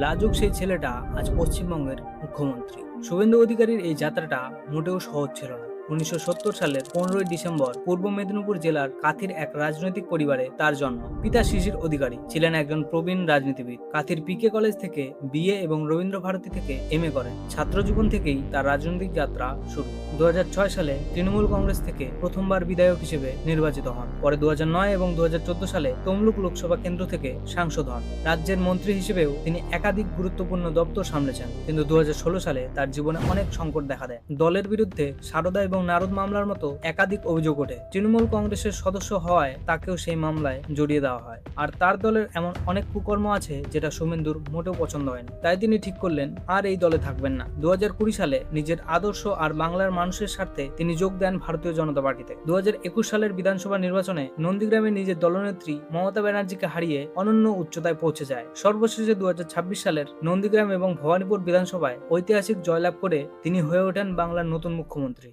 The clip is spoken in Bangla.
লাজুক সেই ছেলেটা আজ পশ্চিমবঙ্গের মুখ্যমন্ত্রী। শুভেন্দু অধিকারীর এই যাত্রাটা মোটেও সহজ ছিল না। 1970 সালের 15ই ডিসেম্বর পূর্ব মেদিনীপুর জেলার কাথির এক রাজনৈতিক পরিবারে তার জন্ম। পিতা শিশির অধিকারী ছিলেন একজন প্রবীণ রাজনীতিবিদ। কাথির পিকে কলেজ থেকে বিএ এবং রবীন্দ্র ভারতী থেকে এমএ করেন। ছাত্র জীবন থেকেই তার রাজনৈতিক যাত্রা শুরু। 2006 সালে তৃণমূল কংগ্রেস থেকে প্রথমবার বিধায়ক হিসেবে নির্বাচিত হন। পরে 2009 এবং 2014 সালে তমলুক লোকসভা কেন্দ্র থেকে সাংসদ হন। রাজ্যের মন্ত্রী হিসেবেও তিনি একাধিক গুরুত্বপূর্ণ দপ্তর সামলেছেন। কিন্তু 2016 সালে তার জীবনে অনেক সংকট দেখা দেয়। দলের বিরুদ্ধে সারদা এবং নারদ মামলার মতো একাধিক অভিযোগ ওঠে। তৃণমূল কংগ্রেসের সদস্য হওয়ায় তাকেও সেই মামলায় জড়িয়ে দেওয়া হয়। আর তার দলের এমন অনেক কুকর্ম আছে যেটা শুভেন্দুর মোটেও পছন্দ হয়নি। তাই তিনি ঠিক করলেন আর এই দলে থাকবেন না। 2020 সালে নিজের আদর্শ আর বাংলার মানুষের স্বার্থে তিনি যোগ দেন ভারতীয় জনতা পার্টিতে। 2021 সালের বিধানসভা নির্বাচনে নন্দীগ্রামে নিজের দলনেত্রী মমতা ব্যানার্জিকে হারিয়ে অনন্য উচ্চতায় পৌঁছে যায়। সর্বশেষে 2026 সালের নন্দীগ্রাম এবং ভবানীপুর বিধানসভায় ঐতিহাসিক জয়লাভ করে তিনি হয়ে ওঠেন বাংলার নতুন মুখ্যমন্ত্রী।